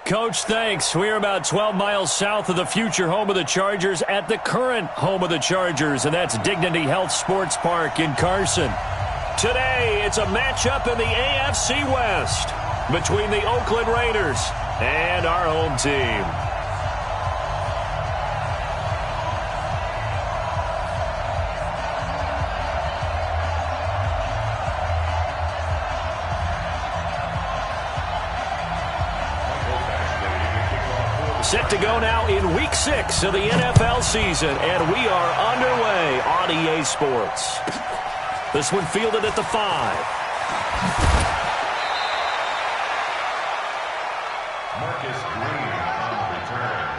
Coach, thanks. We're about 12 miles south of the future home of the Chargers at the current home of the Chargers, and that's Dignity Health Sports Park in Carson. Today, it's a matchup in the AFC West between the Oakland Raiders and our home team. Set to go now in Week 6 of the NFL season, and we are underway on EA Sports. This one fielded at the 5. Marcus Green on return.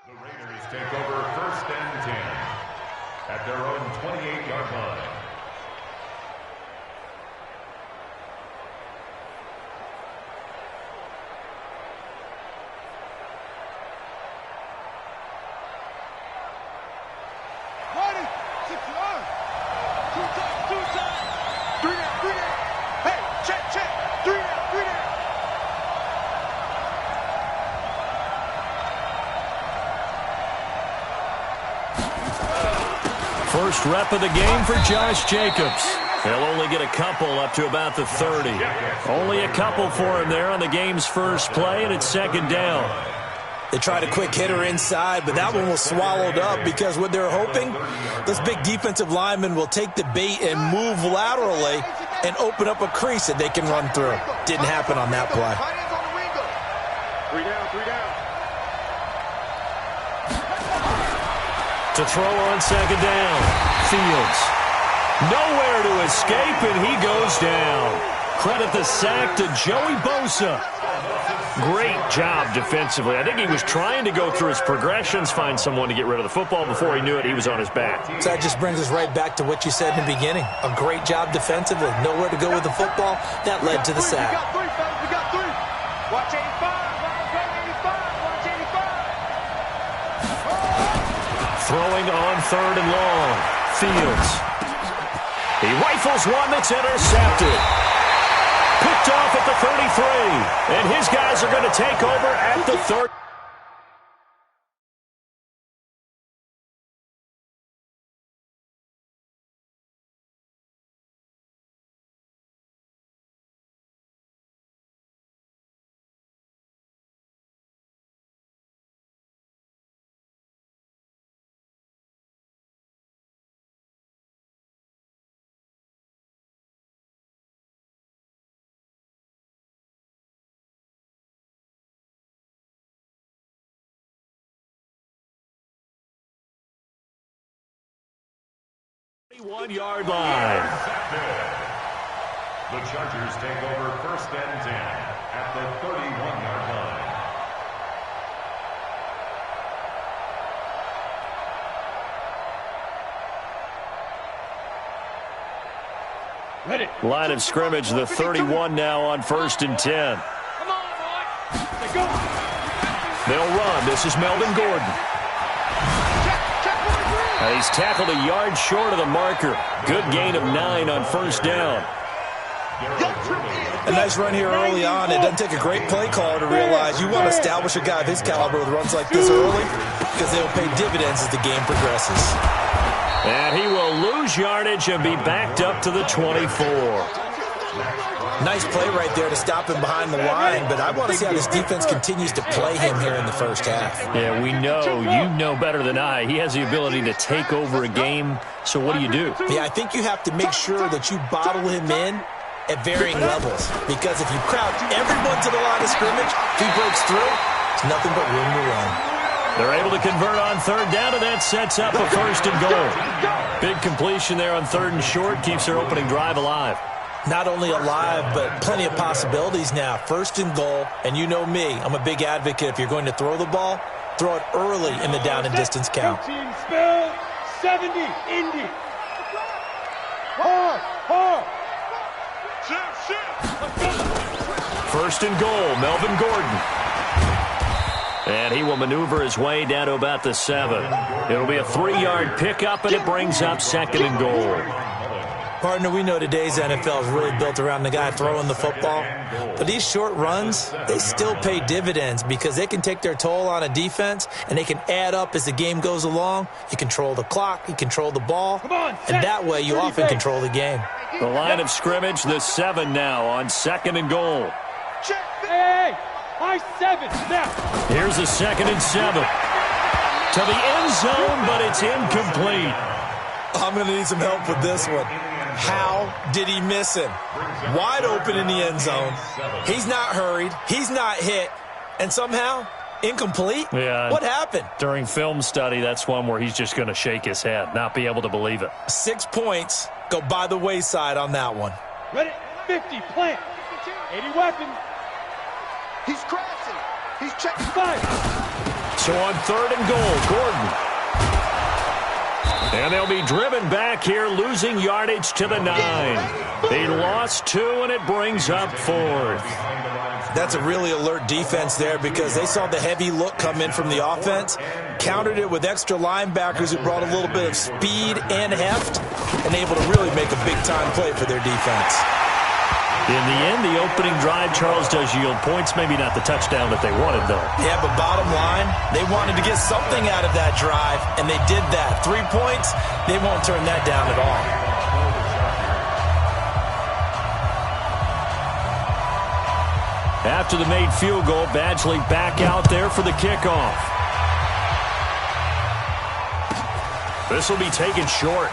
The Raiders take over 1st and 10 at their own 28-yard line. First rep of the game for Josh Jacobs. He'll only get a couple up to about the 30. Only a couple for him there on the game's first play, and it's 2nd down. They tried a quick hitter inside, but that one was swallowed up because what they're hoping, this big defensive lineman will take the bait and move laterally and open up a crease that they can run through. Didn't happen on that play. 3 down, 3 down. To throw on 2nd down, Fields. Nowhere to escape, and he goes down. Credit the sack to Joey Bosa. Great job defensively. I think he was trying to go through his progressions, find someone to get rid of the football. Before he knew it, he was on his back. So that just brings us right back to what you said in the beginning. A great job defensively. Nowhere to go with the football. That led to the sack. We got 3, fellas. We got 3. Watch 85. Watch 85. Throwing on 3rd and long. Fields. He rifles one that's intercepted. Picked off at the 33. And his guys are going to take over at the 30. One-yard line. The Chargers take over 1st and 10 at the 31-yard line. Ready. Line of scrimmage, the 31 now on 1st and 10. Come on, boy. Let's go. They'll run. This is Melvin Gordon. He's tackled a yard short of the marker. Good gain of 9 on 1st down. A nice run here early on. It doesn't take a great play caller to realize you want to establish a guy of his caliber with runs like this early because they will pay dividends as the game progresses. And he will lose yardage and be backed up to the 24. Nice play right there to stop him behind the line, but I want to see how this defense continues to play him here in the first half. Yeah, we know. You know better than I. He has the ability to take over a game, so what do you do? Yeah, I think you have to make sure that you bottle him in at varying levels, because if you crowd everyone to the line of scrimmage, if he breaks through, it's nothing but room to run. They're able to convert on third down, and that sets up a first and goal. Big completion there on third and short, keeps their opening drive alive. Not only alive, but plenty of possibilities now. First and goal, and you know me, I'm a big advocate. If you're going to throw the ball, throw it early in the down and distance count. Team spell 70, Indy. Hard. First and goal, Melvin Gordon. And he will maneuver his way down to about the 7. It'll be a 3-yard pickup, and it brings up second and goal. Partner, we know today's NFL is really built around the guy throwing the football. But these short runs, they still pay dividends because they can take their toll on a defense, and they can add up as the game goes along. You control the clock, you control the ball, and that way you often control the game. The line of scrimmage, the 7 now on second and goal. Hey, high 7 now. Here's a second and 7. To the end zone, but it's incomplete. I'm going to need some help with this one. How did he miss him? Wide open in the end zone. He's not hurried. He's not hit. And somehow, incomplete? Yeah. What happened? During film study, that's one where he's just going to shake his head, not be able to believe it. 6 points go by the wayside on that one. Ready, 50, plant. 80 weapons. He's crashing. He's checking. 5. So on third and goal, Gordon. And they'll be driven back here, losing yardage to the 9. They lost 2, and it brings up 4th. That's a really alert defense there because they saw the heavy look come in from the offense, countered it with extra linebackers who brought a little bit of speed and heft, and able to really make a big-time play for their defense. In the end, the opening drive, Charles, does yield points. Maybe not the touchdown that they wanted, though. Yeah, but bottom line, they wanted to get something out of that drive, and they did that. 3 points, they won't turn that down at all. After the made field goal, Badgley back out there for the kickoff. This will be taken short.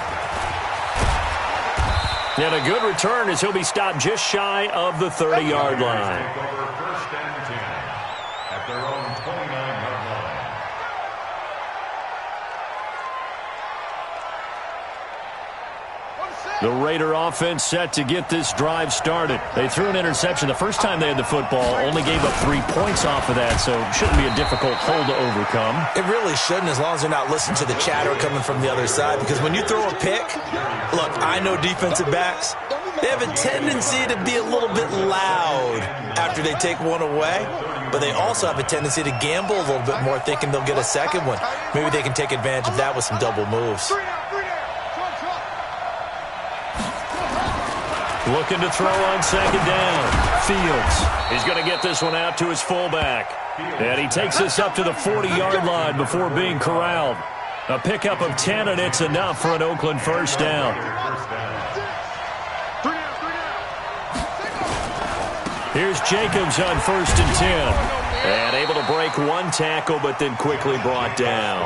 And a good return as he'll be stopped just shy of the 30-yard line. First and 10 at their own 29-yard line. The Raider offense set to get this drive started. They threw an interception the first time they had the football, only gave up 3 points off of that, so shouldn't be a difficult hole to overcome. It really shouldn't, as long as they're not listening to the chatter coming from the other side, because when you throw a pick, look, I know defensive backs, they have a tendency to be a little bit loud after they take one away, but they also have a tendency to gamble a little bit more, thinking they'll get a second one. Maybe they can take advantage of that with some double moves. Looking to throw on second down. Fields. He's going to get this one out to his fullback. And he takes this up to the 40-yard line before being corralled. A pickup of 10, and it's enough for an Oakland first down. Here's Jacobs on first and 10. And able to break one tackle, but then quickly brought down.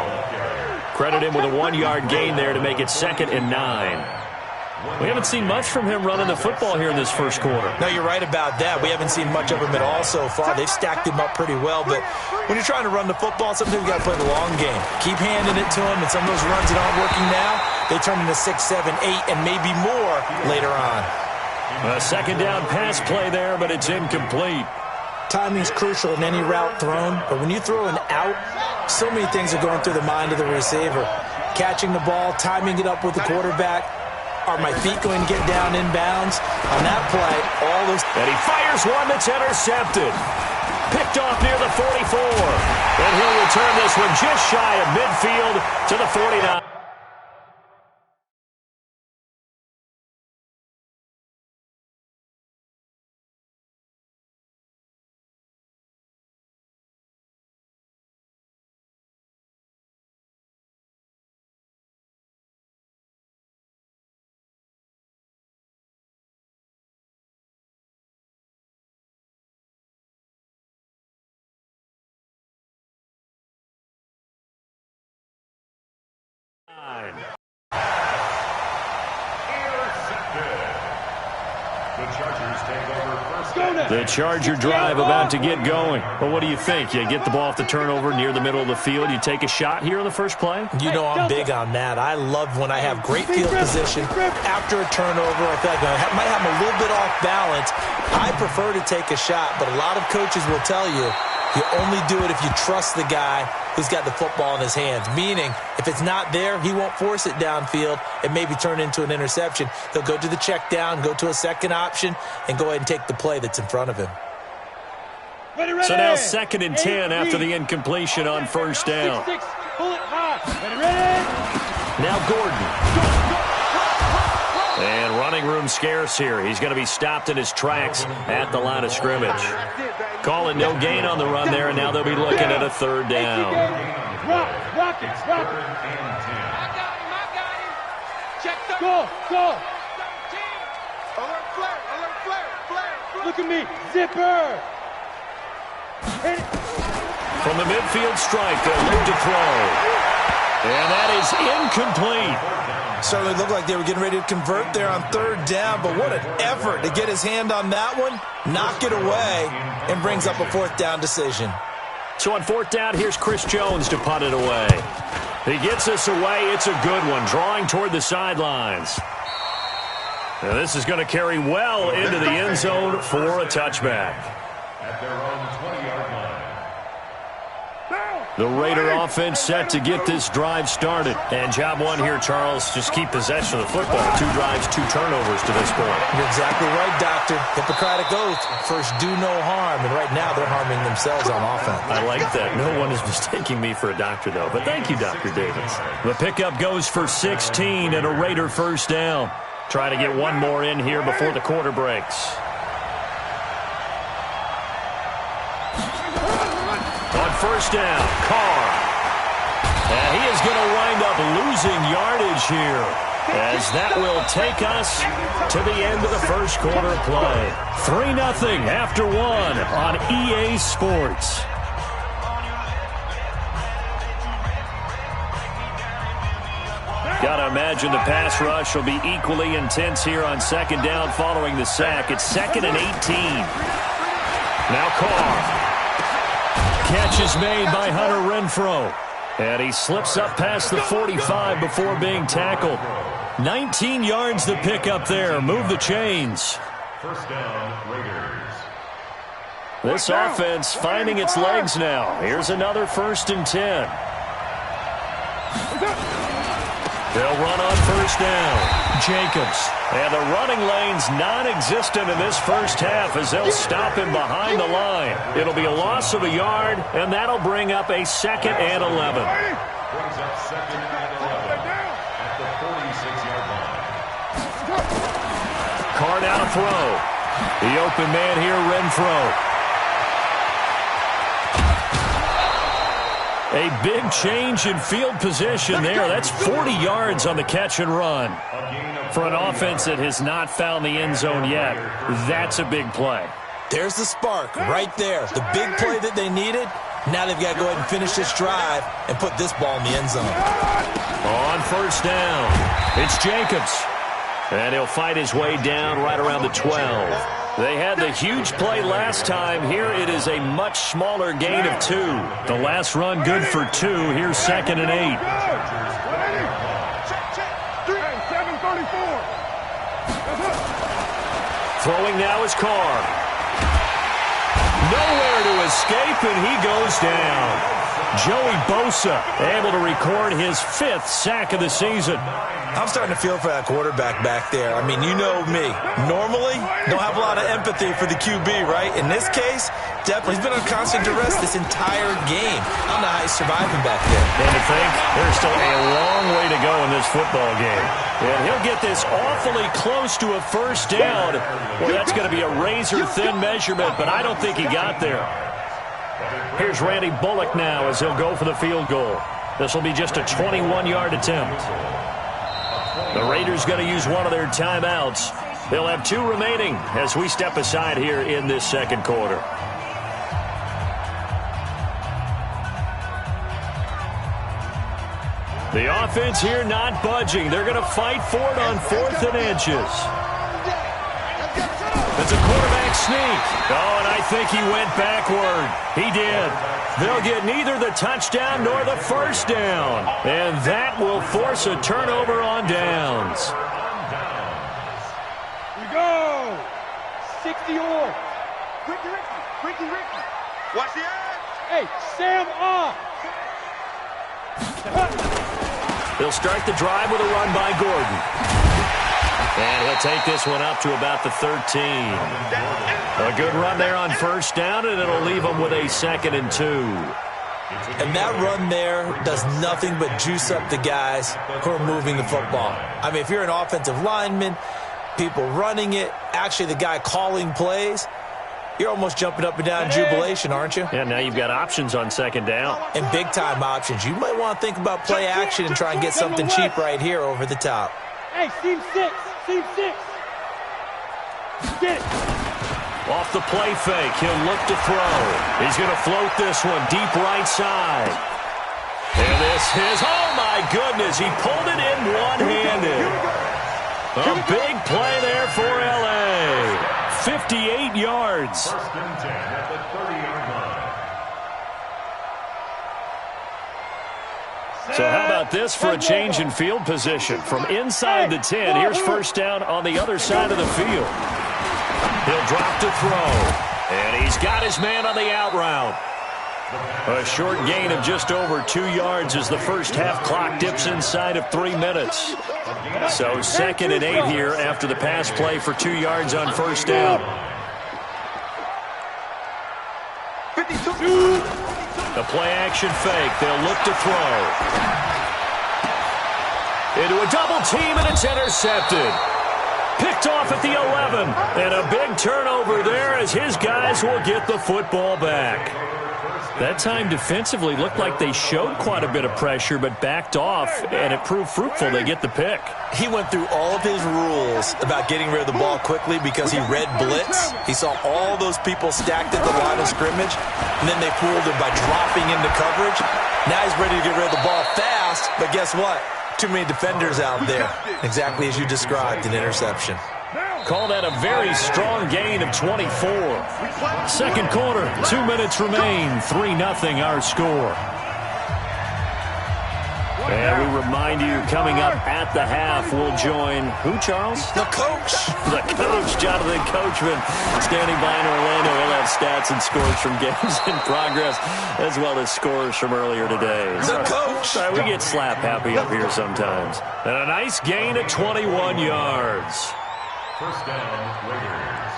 Credit him with a 1-yard gain there to make it second and 9. We haven't seen much from him running the football here in this first quarter. No, you're right about that. We haven't seen much of him at all so far. They've stacked him up pretty well, but when you're trying to run the football, sometimes you got to play the long game. Keep handing it to him, and some of those runs that aren't working now, they turn into 6, 7, 8, and maybe more later on. A second down pass play there, but it's incomplete. Timing's crucial in any route thrown, but when you throw an out, so many things are going through the mind of the receiver. Catching the ball, timing it up with the quarterback. Are my feet going to get down inbounds? On that play, all those... And he fires one that's intercepted. Picked off near the 44. And he'll return this one just shy of midfield to the 49. The Charger drive about to get going. Well, what do you think? You get the ball off the turnover near the middle of the field. You take a shot here on the first play? You know I'm big on that. I love when I have great field position. After a turnover, I feel like I might have a little bit off balance. I prefer to take a shot, but a lot of coaches will tell you only do it if you trust the guy who's got the football in his hands. Meaning, if it's not there, he won't force it downfield and maybe turn into an interception. He'll go to the check down, go to a second option, and go ahead and take the play that's in front of him. So now 2nd and 10 after the incompletion on first down. Now Gordon. And running room scarce here. He's going to be stopped in his tracks at the line of scrimmage. Calling no gain on the run there, and now they'll be looking at a 3rd down. Rock it. I got him. Check the... Go. Alert flare. Look at me. Zipper. From the midfield stripe, they'll look to throw. And that is incomplete. Certainly looked like they were getting ready to convert there on 3rd down, but what an effort to get his hand on that one, knock it away, and brings up a 4th down decision. So on 4th down, here's Chris Jones to punt it away. He gets us away. It's a good one, drawing toward the sidelines. Now this is going to carry well into the end zone for a touchback. At their own 20-yard line. The Raider offense set to get this drive started. And job one here, Charles, just keep possession of the football. 2 drives, 2 turnovers to this point. You're exactly right, Doctor. Hippocratic oath. First, do no harm. And right now, they're harming themselves on offense. I like that. No one is mistaking me for a doctor, though. But thank you, Dr. Davis. The pickup goes for 16 and a Raider 1st down. Try to get one more in here before the quarter breaks. On 1st down, Carr. And he is going to wind up losing yardage here, as that will take us to the end of the first quarter of play. 3-0 after 1 on EA Sports. Got to imagine the pass rush will be equally intense here on 2nd down following the sack. It's 2nd and 18. Now Carr. Catch is made by Hunter Renfrow. And he slips up past the 45 before being tackled. 19 yards to pick up there. Move the chains. 1st down, Raiders. This offense finding its legs now. Here's another 1st and 10. They'll run on 1st down. Jacobs. And the running lane's non-existent in this first half as they'll stop him behind the line. It'll be a loss of a yard, and that'll bring up a 2nd and 11. Brings up 2nd and 11 at the 46-yard line. Carr now to throw. The open man here, Renfrow. A big change in field position there. That's 40 yards on the catch and run. For an offense that has not found the end zone yet, that's a big play. There's the spark right there. The big play that they needed. Now they've got to go ahead and finish this drive and put this ball in the end zone. On 1st down, it's Jacobs. And he'll fight his way down right around the 12. They had the huge play last time. Here it is a much smaller gain of 2. The last run good for 2. Here's 2nd and 8. Throwing now is Carr. Nowhere to escape, and he goes down. Joey Bosa able to record his 5th sack of the season. I'm starting to feel for that quarterback back there. I mean, you know me. Normally, don't have a lot of empathy for the QB, right? In this case, definitely. He's been on constant duress this entire game. I don't know how he's surviving back there. And to think, there's still a long way to go in this football game. And he'll get this awfully close to a 1st down. Well, that's going to be a razor-thin measurement, but I don't think he got there. Here's Randy Bullock now as he'll go for the field goal. This will be just a 21-yard attempt. The Raiders going to use one of their timeouts. They'll have 2 remaining as we step aside here in this 2nd quarter. The offense here not budging. They're going to fight for it on 4th and inches. it's a quarterback sneak. Oh, and I think he went backward. He did. They'll get neither the touchdown nor the first down. And that will force a turnover on downs. We go. 60-or. Ricky. Watch the edge. Hey, Sam off. They'll start the drive with a run by Gordon. And he'll take this one up to about the 13. A good run there on first down, and it'll leave them with a 2nd and 2. And that run there does nothing but juice up the guys who are moving the football. I mean, if you're an offensive lineman, people running it, actually the guy calling plays, you're almost jumping up and down in jubilation, aren't you? Yeah, now you've got options on 2nd down. And big-time options. You might want to think about play action and try and get something cheap right here over the top. Hey, seam 6. Get it. Off the play fake, he'll look to throw. He's going to float this one deep right side. And this is, oh my goodness, he pulled it in one-handed. A big play there for L.A. 58 yards. 1st and 10 at the 30-yard line. So how about this for a change in field position? From inside the 10, here's first down on the other side of the field. He'll drop to throw. And he's got his man on the out route. A short gain of just over 2 yards as the first half clock dips inside of 3 minutes. So 2nd and 8 here after the pass play for 2 yards on first down. 52. The play action fake. They'll look to throw. Into a double team, and it's intercepted. Picked off at the 11. And a big turnover there as his guys will get the football back. That time defensively looked like they showed quite a bit of pressure but backed off, and it proved fruitful. They get the pick. He went through all of his rules about getting rid of the ball quickly because he read blitz. He saw all those people stacked at the line of scrimmage, and then they fooled him by dropping into coverage. Now he's ready to get rid of the ball fast, but guess what? Too many defenders out there. Exactly as you described, an interception. Call that a very strong gain of 24. Second quarter, 2 minutes remain. 3-0 our score. And we remind you, coming up at the half, we'll join who, Charles? The coach. The coach, Jonathan Coachman, standing by in Orlando. He'll have stats and scores from games in progress, as well as scores from earlier today. The coach. Sorry, we get slap happy up here sometimes. And a nice gain of 21 yards. First down, Raiders.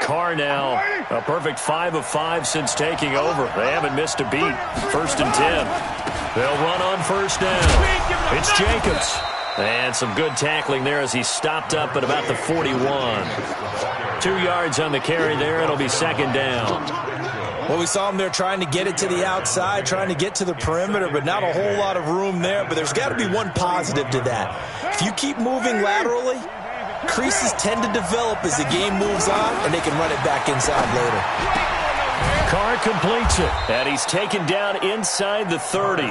Carr now, a perfect 5 of 5 since taking over. They haven't missed a beat. 1st and 10. They'll run on first down. It's Jacobs. And some good tackling there as he stopped up at about the 41. 2 yards on the carry there. It'll be 2nd down. Well, we saw him there trying to get it to the outside, trying to get to the perimeter, but not a whole lot of room there. But there's got to be one positive to that. If you keep moving laterally, creases tend to develop as the game moves on, and they can run it back inside later. Carr completes it, and he's taken down inside the 30.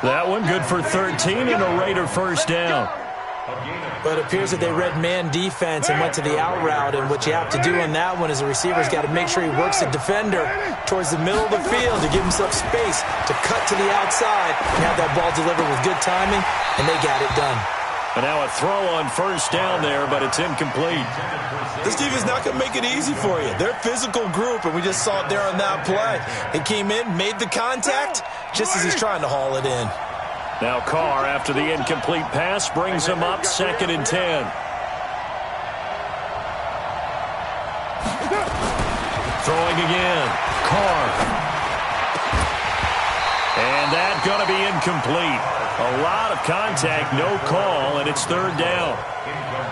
That one good for 13 and a Raider first down. But it appears that they read man defense and went to the out route, and what you have to do on that one is the receiver's got to make sure he works the defender towards the middle of the field to give himself space to cut to the outside and have that ball delivered with good timing, and they got it done. And now a throw on first down there, but it's incomplete. This defense is not going to make it easy for you. They're a physical group, and we just saw it there on that play. He came in, made the contact, just as he's trying to haul it in. Now Carr, after the incomplete pass, brings him up 2nd and 10. Throwing again. Carr. And that's going to be incomplete. A lot of contact, no call, and it's 3rd down.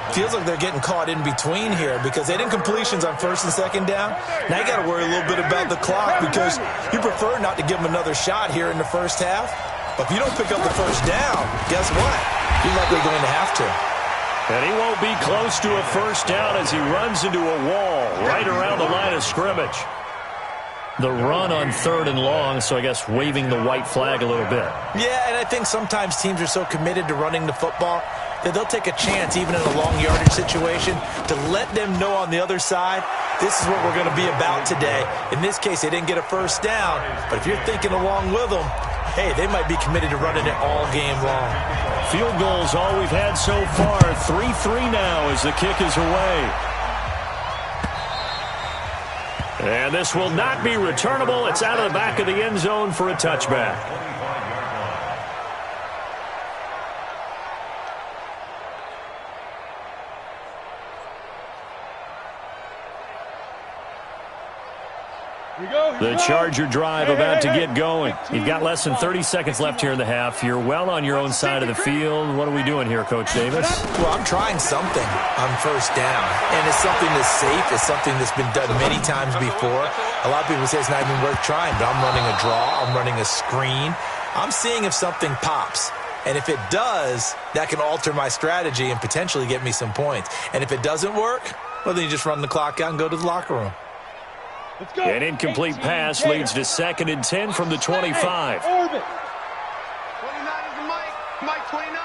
Feels like they're getting caught in between here because they did incompletions on 1st and 2nd down. Now you got to worry a little bit about the clock because you prefer not to give them another shot here in the first half. But if you don't pick up the first down, guess what? You're likely going to have to. And he won't be close to a first down as he runs into a wall right around the line of scrimmage. The run on 3rd and long, so I guess waving the white flag a little bit. Yeah, and I think sometimes teams are so committed to running the football that they'll take a chance, even in a long yardage situation, to let them know on the other side, this is what we're going to be about today. In this case, they didn't get a first down, but if you're thinking along with them, hey, they might be committed to running it all game long. Field goals all we've had so far. 3-3 now as the kick is away. And this will not be returnable. It's out of the back of the end zone for a touchback. The Charger drive about to get going. You've got less than 30 seconds left here in the half. You're well on your own side of the field. What are we doing here, Coach Davis? Well, I'm trying something on first down, and it's something that's safe. It's something that's been done many times before. A lot of people say it's not even worth trying, but I'm running a draw. I'm running a screen. I'm seeing if something pops. And if it does, that can alter my strategy and potentially get me some points. And if it doesn't work, well, then you just run the clock out and go to the locker room. An incomplete pass leads to 2nd and 10 from the 25. 29 is the mic. Mike 29.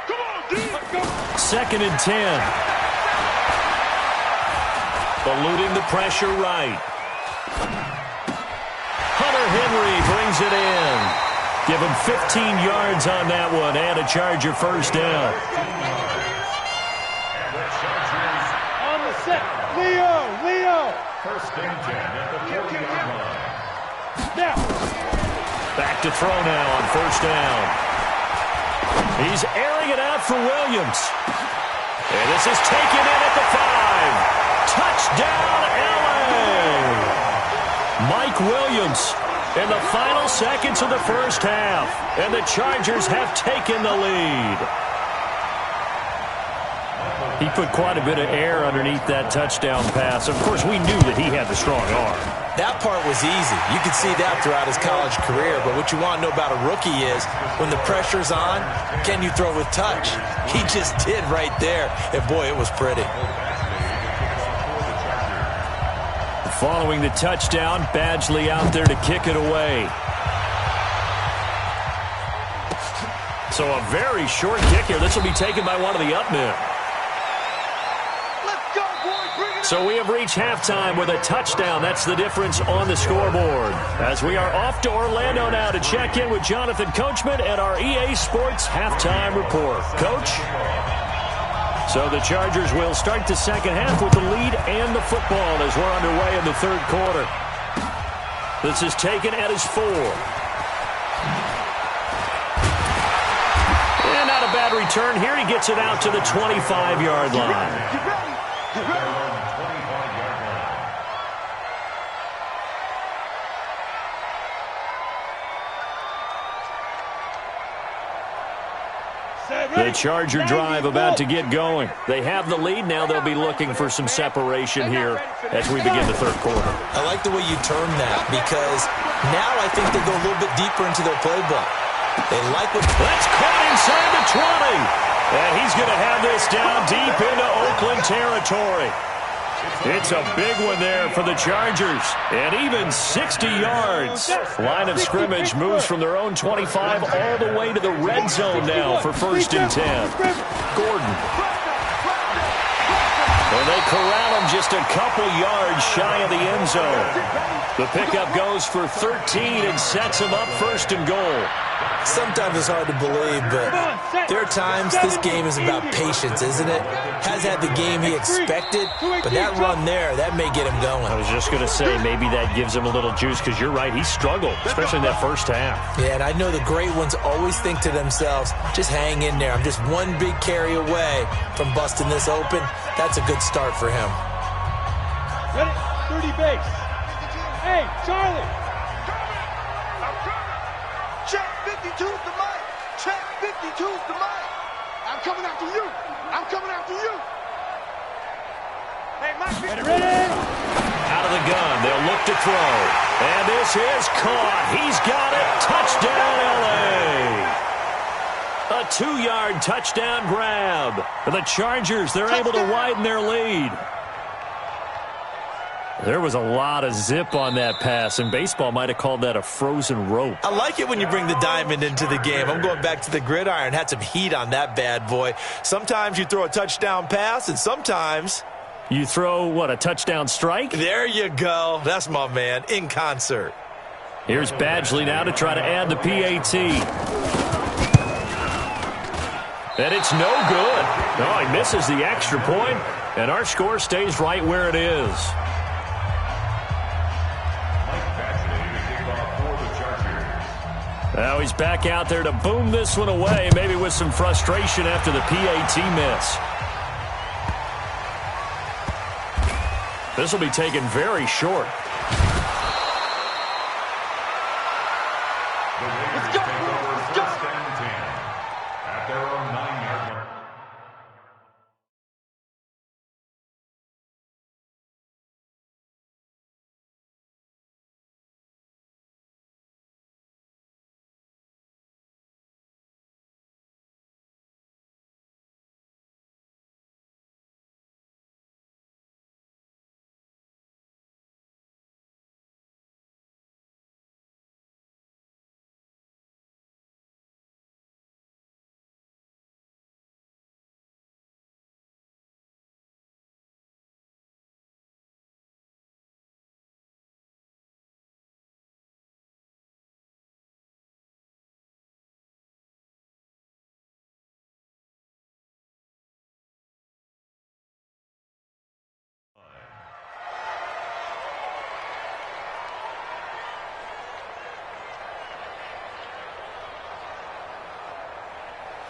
Come on, dude. Let's go. 2nd and 10. Eluding the pressure right. Hunter Henry brings it in. Give him 15 yards on that one and a Charger first down. On the set. Leo. First and 10 at the 40-yard line. Now. Back to throw now on first down. He's airing it out for Williams. And this is taken in at the 5. Touchdown, L.A. Mike Williams in the final seconds of the first half. And the Chargers have taken the lead. He put quite a bit of air underneath that touchdown pass. Of course, we knew that he had the strong arm. That part was easy. You could see that throughout his college career. But what you want to know about a rookie is when the pressure's on, can you throw with touch? He just did right there. And, boy, it was pretty. Following the touchdown, Badgley out there to kick it away. So a very short kick here. This will be taken by one of the up men. So we have reached halftime with a touchdown. That's the difference on the scoreboard. As we are off to Orlando now to check in with Jonathan Coachman at our EA Sports Halftime Report. Coach? So the Chargers will start the second half with the lead and the football as we're underway in the third quarter. This is taken at his 4. And not a bad return here. He gets it out to the 25-yard line. The Charger drive about to get going. They have the lead. Now they'll be looking for some separation here as we begin the third quarter. I like the way you turn that because now I think they go a little bit deeper into their playbook. They like what... That's caught inside the 20. And he's going to have this down deep into Oakland territory. It's a big one there for the Chargers. And even 60 yards. Line of scrimmage moves from their own 25 all the way to the red zone now for 1st and 10. Gordon. And they corral him just a couple yards shy of the end zone. The pickup goes for 13 and sets him up 1st and goal. Sometimes it's hard to believe, but there are times this game is about patience, isn't it? Has had the game he expected, but that run there, that may get him going. I was just going to say, maybe that gives him a little juice, because you're right, he struggled, especially in that first half. Yeah, and I know the great ones always think to themselves, just hang in there. I'm just one big carry away from busting this open. That's a good start for him. Ready? 30 base. Hey, Charlie. Check 52's the mic. Check 52's the mic. I'm coming after you. I'm coming after you. Hey, Mike. Ready? Out of the gun, they'll look to throw. And this is caught. He's got it. Touchdown, L.A. A 2-yard touchdown grab. For the Chargers, they're able to widen their lead. There was a lot of zip on that pass, and baseball might have called that a frozen rope. I like it when you bring the diamond into the game. I'm going back to the gridiron. Had some heat on that bad boy. Sometimes you throw a touchdown pass, and sometimes you throw, what, a touchdown strike? There you go. That's my man, in concert. Here's Badgley now to try to add the PAT. And it's no good. No, he misses the extra point, and our score stays right where it is. Now he's back out there to boom this one away, maybe with some frustration after the PAT miss. This will be taken very short. Let's go. Let's go. First and 10 at their own 9-yard line.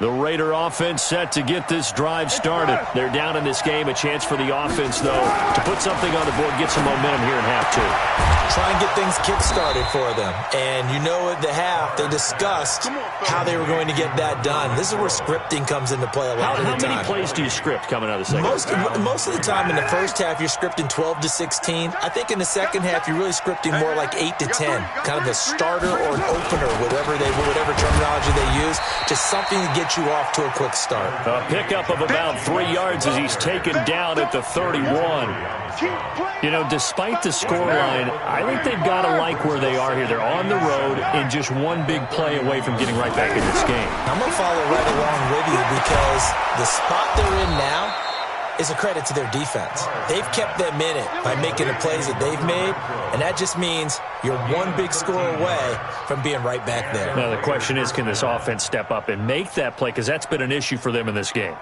The Raider offense set to get this drive started. They're down in this game. A chance for the offense, though, to put something on the board, get some momentum here in half two. Try and get things kick-started for them. And you know at the half, they discussed how they were going to get that done. This is where scripting comes into play a lot of the time. How many plays do you script coming out of the second? Most of the time in the first half, you're scripting 12 to 16. I think in the second half, you're really scripting more like 8 to 10. Kind of a starter or an opener, whatever terminology they use. Just something to get you off to a quick start. A pickup of about 3 yards as he's taken down at the 31. You know, despite the scoreline, I think they've got to like where they are here. They're on the road and just one big play away from getting right back in this game. I'm going to follow right along with you because the spot they're in now is a credit to their defense. They've kept them in it by making the plays that they've made, and that just means you're one big score away from being right back there. Now, the question is, can this offense step up and make that play? Because that's been an issue for them in this game.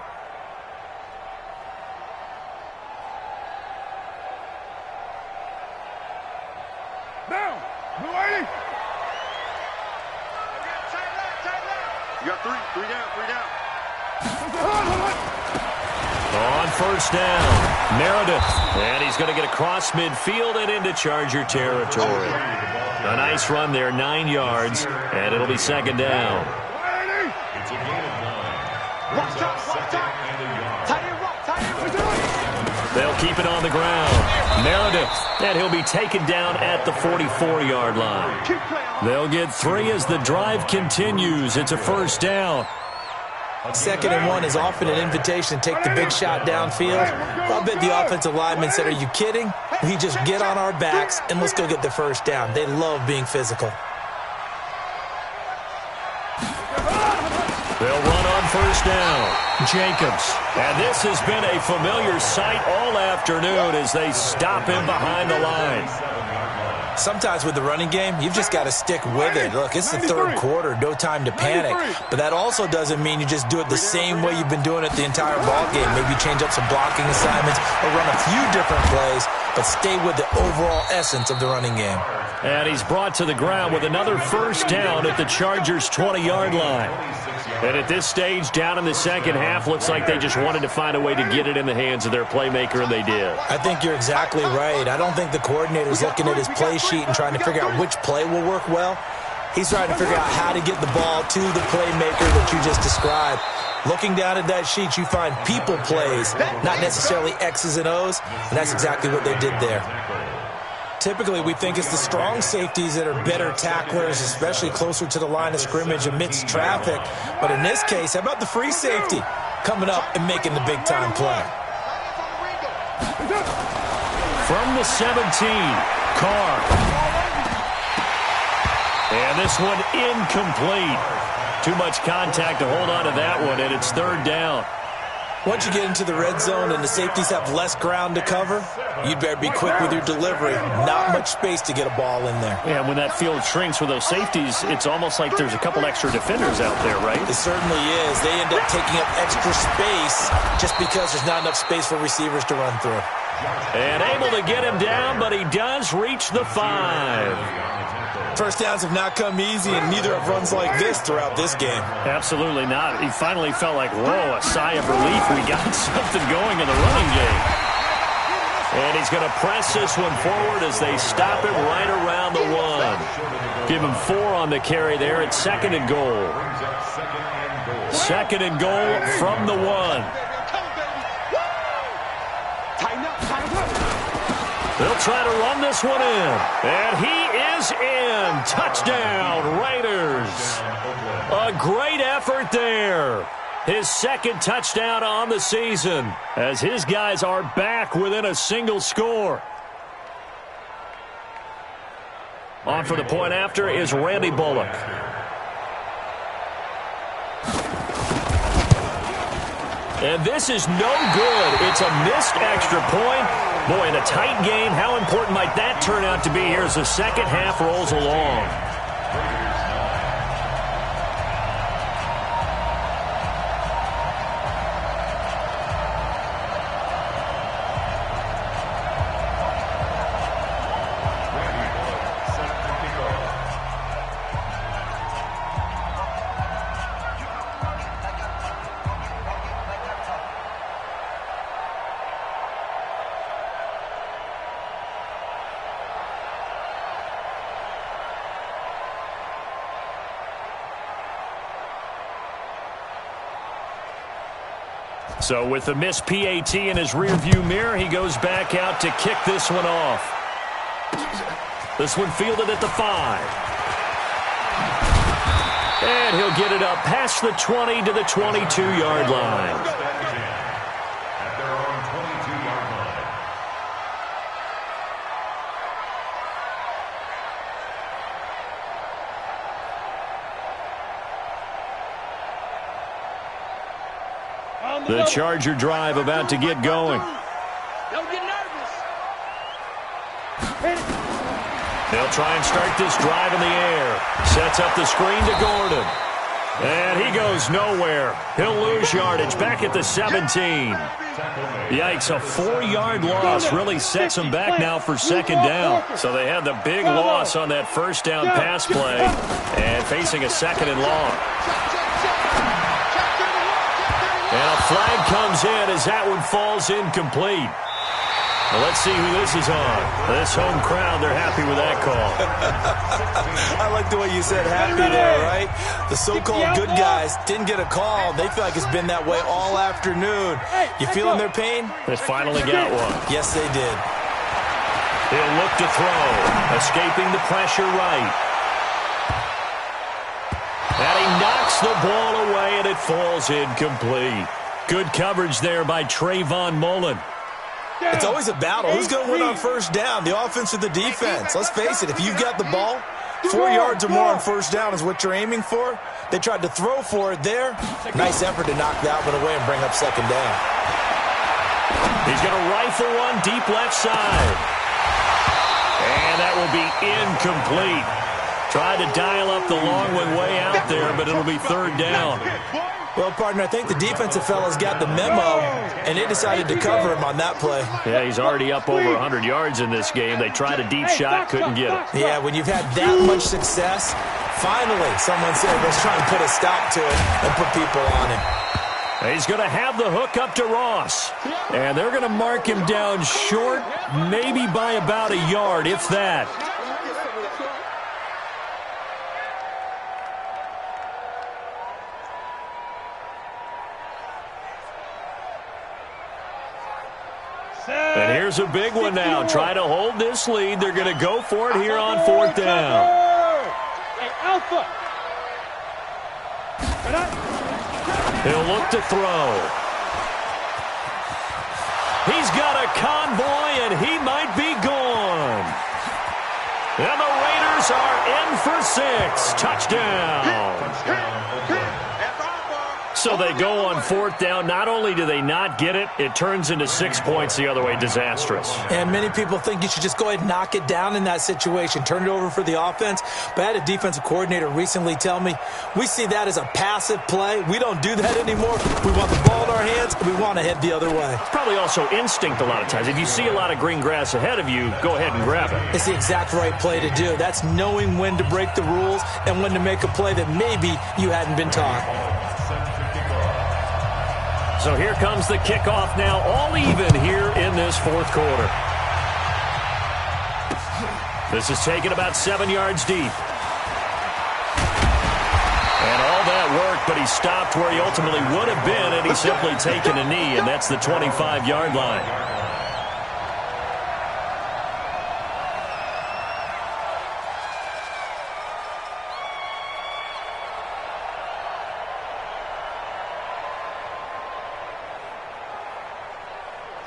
Down. Blue 80. You got three down. On first down, Meredith. And he's going to get across midfield and into Charger territory. A nice run there, 9 yards, and it'll be second down. It's a gain of 9. Watch out. Tight end. They'll keep it on the ground. Meredith, and he'll be taken down at the 44-yard line. They'll get 3 as the drive continues. It's a first down. 2nd and 1 is often an invitation to take the big shot downfield. I'll bet the offensive lineman said, are you kidding? We just get on our backs and let's go get the first down. They love being physical. They'll run on first down. Jacobs. And this has been a familiar sight all afternoon as they stop him behind the line. Sometimes with the running game, you've just got to stick with it. Look, it's the third quarter, no time to panic. But that also doesn't mean you just do it the same way you've been doing it the entire ball game. Maybe change up some blocking assignments or run a few different plays, but stay with the overall essence of the running game. And he's brought to the ground with another first down at the Chargers' 20-yard line. And at this stage, down in the second half, looks like they just wanted to find a way to get it in the hands of their playmaker, and they did. I think you're exactly right. I don't think the coordinator's looking at his play sheet and trying to figure out which play will work well. He's trying to figure out how to get the ball to the playmaker that you just described. Looking down at that sheet, you find people plays, not necessarily X's and O's, and that's exactly what they did there. Typically, we think it's the strong safeties that are better tacklers, especially closer to the line of scrimmage amidst traffic. But in this case, how about the free safety coming up and making the big-time play? From the 17, Carr. And this one incomplete. Too much contact to hold on to that one, and it's third down. Once you get into the red zone and the safeties have less ground to cover, you'd better be quick with your delivery. Not much space to get a ball in there. Yeah, when that field shrinks with those safeties, it's almost like there's a couple extra defenders out there, right? It certainly is. They end up taking up extra space just because there's not enough space for receivers to run through. And able to get him down, but he does reach the 5. First downs have not come easy, and neither have runs like this throughout this game. Absolutely not. He finally felt like, whoa, a sigh of relief. We got something going in the running game. And he's going to press this one forward as they stop it right around the 1. Give him 4 on the carry there. It's second and goal. Second and goal from the 1. They'll try to run this one in. And he is in. Touchdown, Raiders. A great effort there. His second touchdown on the season as his guys are back within a single score. On for the point after is Randy Bullock. And this is no good. It's a missed extra point. Boy, in a tight game, how important might that turn out to be here as the second half rolls along? So with the missed PAT in his rearview mirror, he goes back out to kick this one off. This one fielded at the 5. And he'll get it up past the 20 to the 22-yard line. The Charger drive about to get going. Don't get nervous. They'll try and start this drive in the air. Sets up the screen to Gordon. And he goes nowhere. He'll lose yardage back at the 17. Yikes, a 4-yard loss really sets him back now for second down. So they had the big loss on that first down pass play and facing a second and long. And a flag comes in as that one falls incomplete. Well, let's see who this is on. This home crowd, they're happy with that call. I like the way you said happy there, right? The so-called good guys didn't get a call. They feel like it's been that way all afternoon. You feeling their pain? They finally got one. Yes, they did. He'll look to throw, escaping the pressure right. And he knocks the ball away, and it falls incomplete. Good coverage there by Trayvon Mullen. It's always a battle. Who's going to win on first down, the offense or the defense? Let's face it, if you've got the ball, 4 yards or more on first down is what you're aiming for. They tried to throw for it there. Nice effort to knock that one away and bring up second down. He's going to rifle one deep left side. And that will be incomplete. Tried to dial up the long one way out there, but it'll be third down. Well, partner, I think the defensive fellas got the memo, and they decided to cover him on that play. Yeah, he's already up over 100 yards in this game. They tried a deep shot, couldn't get it. Yeah, when you've had that much success, finally someone said, let's try and put a stop to it and put people on him. He's going to have the hook up to Ross. And they're going to mark him down short, maybe by about a yard, if that. And here's a big one now. Try to hold this lead. They're going to go for it here on fourth down. Hey, Alpha. He'll look to throw. He's got a convoy, and he might be gone. And the Raiders are in for 6. Touchdown. So they go on 4th down. Not only do they not get it, it turns into 6 points the other way. Disastrous. And many people think you should just go ahead and knock it down in that situation. Turn it over for the offense. But I had a defensive coordinator recently tell me, we see that as a passive play. We don't do that anymore. We want the ball in our hands, and we want to head the other way. It's probably also instinct a lot of times. If you see a lot of green grass ahead of you, go ahead and grab it. It's the exact right play to do. That's knowing when to break the rules and when to make a play that maybe you hadn't been taught. So here comes the kickoff now, all even here in this 4th quarter. This is taken about 7 yards deep. And all that work, but he stopped where he ultimately would have been, and he's simply taken a knee, and that's the 25-yard line.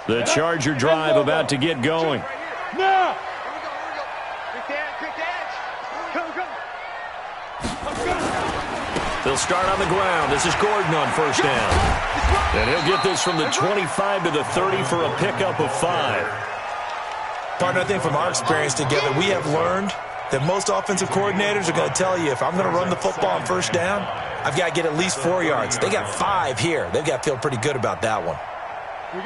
The Charger drive about to get going. Now! Quick edge. Go. They'll start on the ground. This is Gordon on 1st down. And he'll get this from the 25 to the 30 for a pickup of 5. Partner, I think from our experience together, we have learned that most offensive coordinators are going to tell you, if I'm going to run the football on 1st down, I've got to get at least 4 yards. They got 5 here. They've got to feel pretty good about that one.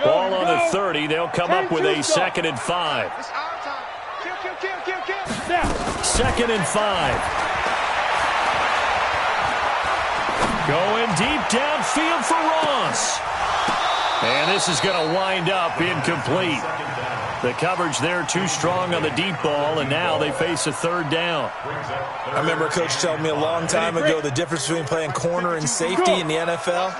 Ball on the 30. They'll come up with a 2nd and 5. It's our time. Kill. 2nd and 5. Going deep downfield for Ross. And this is going to wind up incomplete. The coverage there too strong on the deep ball, and now they face a 3rd down. I remember a coach telling me a long time ago the difference between playing corner and safety in the NFL.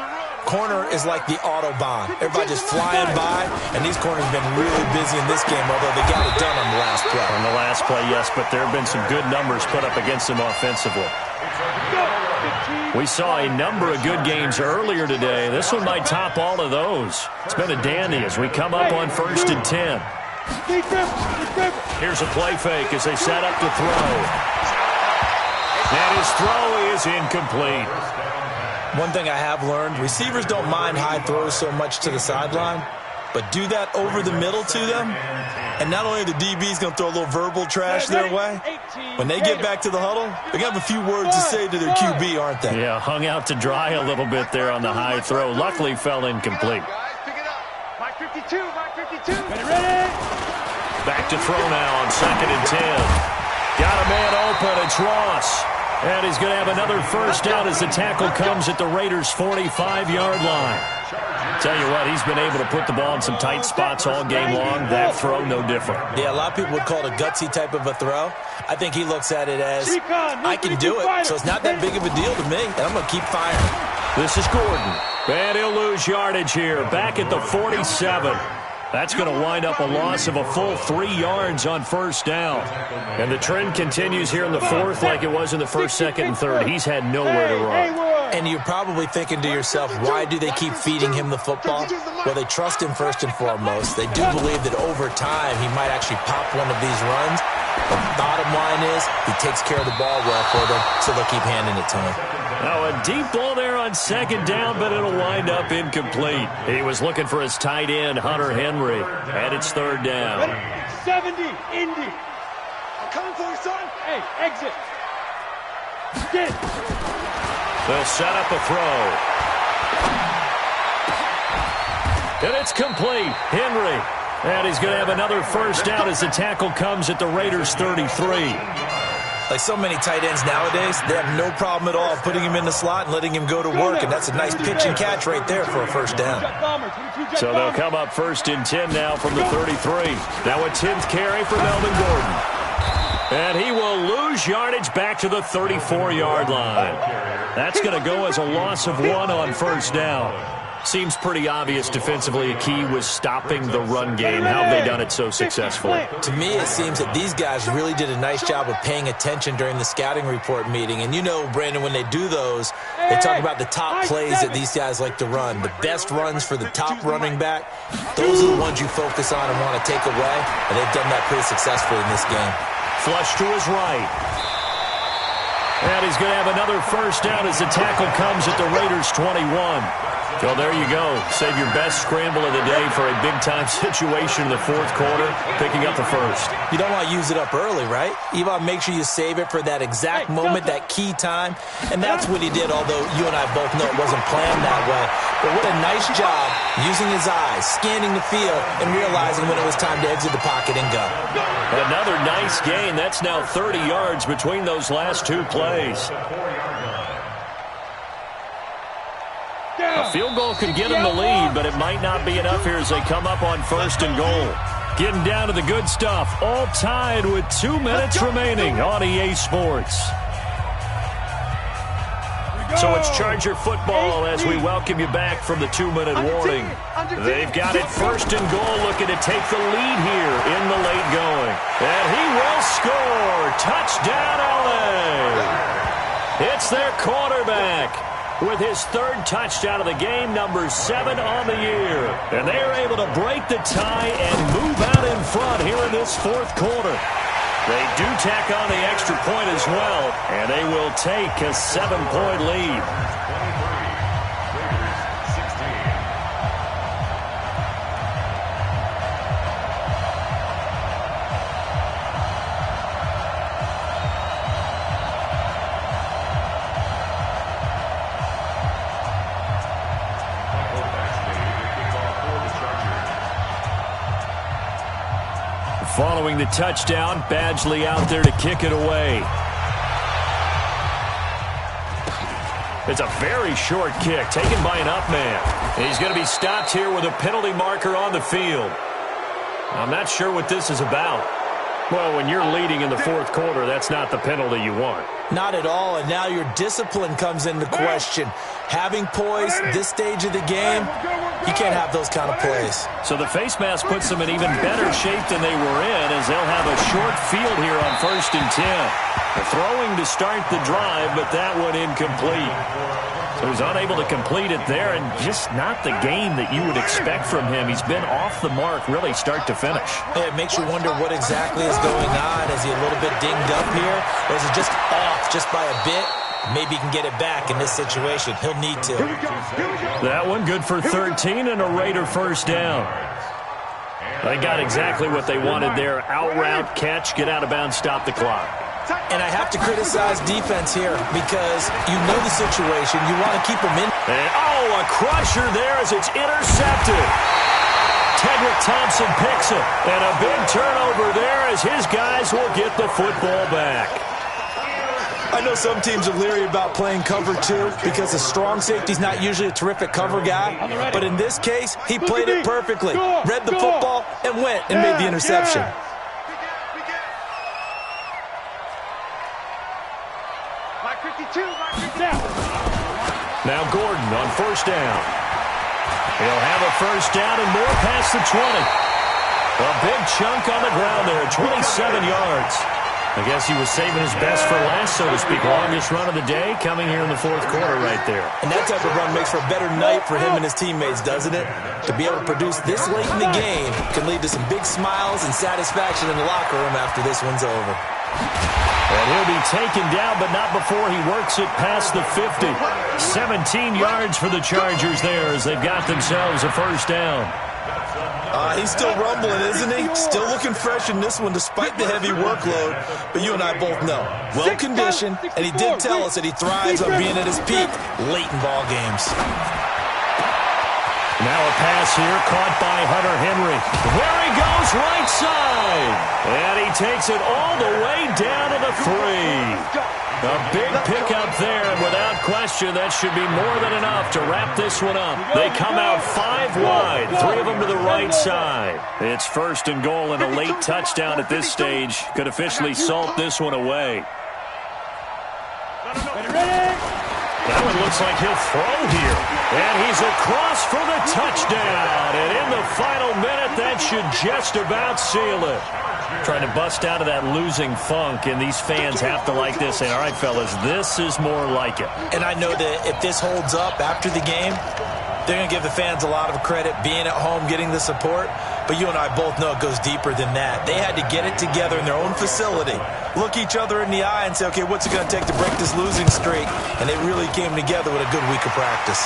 Corner is like the Autobahn. Everybody just flying by, and these corners have been really busy in this game, although they got it done on the last play. On the last play, yes, but there have been some good numbers put up against them offensively. We saw a number of good games earlier today. This one might top all of those. It's been a dandy as we come up on 1st and 10. Here's a play fake as they set up to throw. And his throw is incomplete. One thing I have learned, receivers don't mind high throws so much to the sideline, but do that over the middle to them, and not only are the DBs going to throw a little verbal trash their way, when they get back to the huddle, they're going to have a few words to say to their QB, aren't they? Yeah, hung out to dry a little bit there on the high throw. Luckily fell incomplete. Pick it up. Mike 52. Ready? Back to throw now on 2nd and 10. Got a man open. It's Ross. And he's going to have another 1st down as the tackle comes at the Raiders' 45-yard line. Tell you what, he's been able to put the ball in some tight spots all game long. That throw, no different. Yeah, a lot of people would call it a gutsy type of a throw. I think he looks at it as, I can do it, so it's not that big of a deal to me, and I'm going to keep firing. This is Gordon. And he'll lose yardage here, back at the 47. That's going to wind up a loss of a full 3 yards on 1st down. And the trend continues here in the 4th like it was in the 1st, 2nd, and 3rd. He's had nowhere to run. And you're probably thinking to yourself, why do they keep feeding him the football? Well, they trust him first and foremost. They do believe that over time he might actually pop one of these runs. But the bottom line is he takes care of the ball well for them, so they'll keep handing it to him. Now a deep ball there on 2nd down, but it'll wind up incomplete. He was looking for his tight end, Hunter Henry, and it's 3rd down. 70, Indy. I'm coming for you, son. Hey, exit. Get it. They'll set up a throw. And it's complete. Henry. And he's going to have another 1st down as the tackle comes at the Raiders' 33. Like so many tight ends nowadays, they have no problem at all putting him in the slot and letting him go to work, and that's a nice pitch and catch right there for a 1st down. So they'll come up 1st and 10 now from the 33. Now a 10th carry for Melvin Gordon. And he will lose yardage back to the 34-yard line. That's going to go as a loss of 1 on 1st down. Seems pretty obvious defensively a key was stopping the run game. How have they done it so successfully? To me, it seems that these guys really did a nice job of paying attention during the scouting report meeting. And you know, Brandon, when they do those, they talk about the top plays that these guys like to run. The best runs for the top running back, those are the ones you focus on and want to take away. And they've done that pretty successfully in this game. Flush to his right. And he's going to have another first down as the tackle comes at the Raiders' 21. So there you go. Save your best scramble of the day for a big-time situation in the fourth quarter, picking up the first. You don't want to use it up early, right? You want to make sure you save it for that exact moment, that key time. And that's what he did, although you and I both know it wasn't planned that way. But what a nice job using his eyes, scanning the field, and realizing when it was time to exit the pocket and go. Another nice gain. That's now 30 yards between those last two plays. A field goal could get them the lead, but it might not be enough here as they come up on first and goal. Getting down to the good stuff. All tied with 2 minutes remaining on EA Sports. So it's Charger football as we welcome you back from the 2-minute warning. They've got it first and goal, looking to take the lead here in the late going. And he will score. Touchdown, LA. It's their quarterback with his third touchdown of the game, number 7 on the year. And they are able to break the tie and move out in front here in this fourth quarter. They do tack on the extra point as well, and they will take a 7-point lead. Following the touchdown, Badgley out there to kick it away. It's a very short kick, taken by an up man. He's going to be stopped here with a penalty marker on the field. I'm not sure what this is about. Well, when you're leading in the fourth quarter, that's not the penalty you want. Not at all, and now your discipline comes into question. Having poise this stage of the game, you can't have those kind of plays. So the face mask puts them in even better shape than they were in, as they'll have a short field here on 1st and 10. They're throwing to start the drive, but that one incomplete. So he's unable to complete it there, and just not the game that you would expect from him. He's been off the mark, really, start to finish. Yeah, it makes you wonder what exactly is going on. Is he a little bit dinged up here, or is it just off just by a bit? Maybe he can get it back in this situation. He'll need to. That one good for 13 and a Raider first down. They got exactly what they wanted there. Out route, catch, get out of bounds, stop the clock. And I have to criticize defense here because you know the situation. You want to keep them in. And, a crusher there as it's intercepted. Tedrick Thompson picks it. And a big turnover there as his guys will get the football back. I know some teams are leery about playing cover 2 because a strong safety's not usually a terrific cover guy. But in this case, he played it perfectly. Read the football and went and made the interception. Now Gordon on first down. He'll have a first down and more past the 20. A big chunk on the ground there, 27 yards. I guess he was saving his best for last, so to speak. Longest run of the day coming here in the fourth quarter right there. And that type of run makes for a better night for him and his teammates, doesn't it? To be able to produce this late in the game can lead to some big smiles and satisfaction in the locker room after this one's over. And he'll be taken down, but not before he works it past the 50. 17 yards for the Chargers there as they've got themselves a first down. He's still rumbling, isn't he? Still looking fresh in this one despite the heavy workload. But you and I both know, well-conditioned, and he did tell us that he thrives on being at his peak late in ball games. Now a pass here caught by Hunter Henry. There he goes, right side. And he takes it all the way down to the 3. A big pickup there, and without question, that should be more than enough to wrap this one up. They come out 5 wide, 3 of them to the right side. It's first and goal, and a late touchdown at this stage could officially salt this one away. That one looks like he'll throw here. And he's across for the touchdown. And in the final minute, that should just about seal it. Trying to bust out of that losing funk, and these fans have to like this. And, all right, fellas, this is more like it. And I know that if this holds up after the game, they're going to give the fans a lot of credit being at home, getting the support. But you and I both know it goes deeper than that. They had to get it together in their own facility, look each other in the eye and say, okay, what's it going to take to break this losing streak? And they really came together with a good week of practice.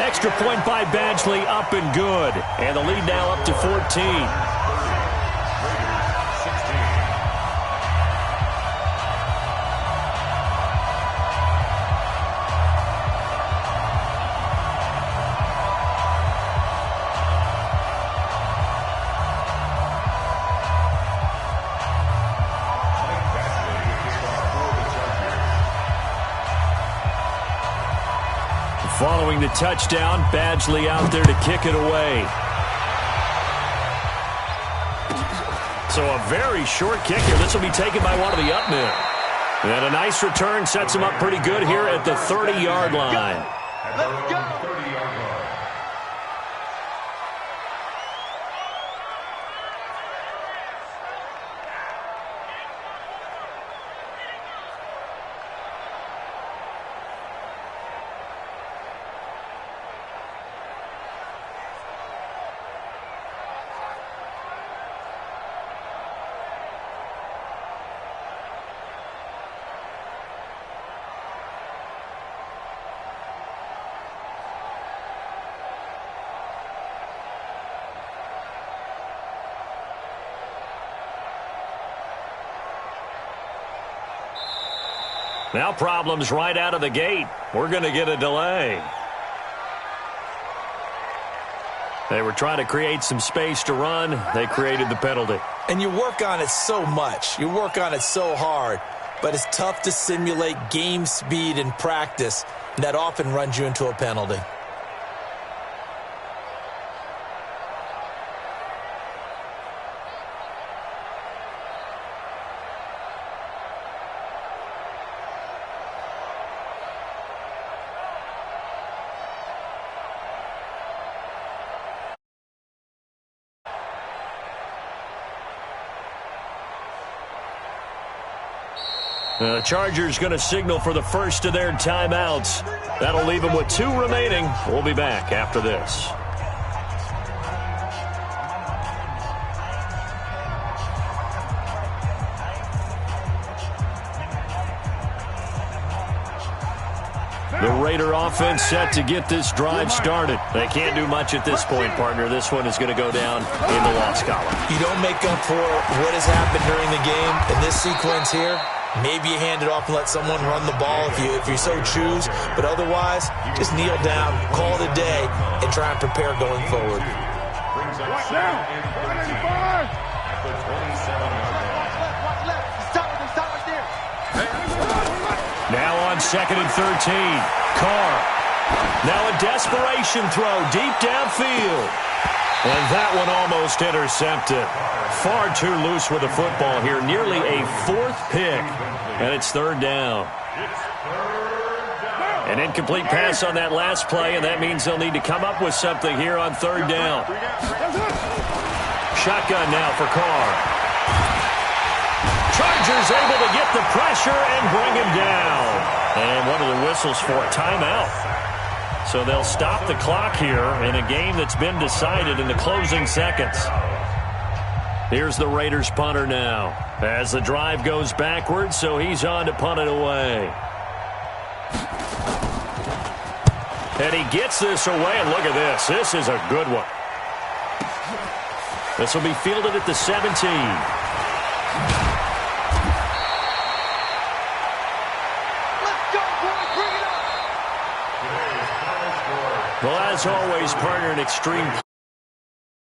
Extra point by Badgley, up and good. And the lead now up to 14. Following the touchdown, Badgley out there to kick it away. So a very short kick here. This will be taken by one of the up men. And a nice return sets him up pretty good here at the 30-yard line. Let's go. Now problems right out of the gate. We're going to get a delay. They were trying to create some space to run. They created the penalty. And you work on it so much. You work on it so hard. But it's tough to simulate game speed in practice. And that often runs you into a penalty. The Chargers going to signal for the first of their timeouts. That'll leave them with 2 remaining. We'll be back after this. The Raider offense set to get this drive started. They can't do much at this point, partner. This one is going to go down in the loss column. You don't make up for what has happened during the game in this sequence here. Maybe you hand it off and let someone run the ball if you so choose. But otherwise, just kneel down, call it a day, and try and prepare going forward. Brings up second and 13 at the 27-yard line. Watch left. Stop right there. Now on second and 13. Carr. Now a desperation throw deep downfield. And that one almost intercepted. Far too loose with the football here. Nearly a 4th pick. And it's 3rd down. An incomplete pass on that last play, and that means they'll need to come up with something here on 3rd down. Shotgun now for Carr. Chargers able to get the pressure and bring him down. And one of the whistles for a timeout. So they'll stop the clock here in a game that's been decided in the closing seconds. Here's the Raiders punter now as the drive goes backwards, so he's on to punt it away. And he gets this away, and look at this. This is a good one. This will be fielded at the 17. Well, as always, partner, an extreme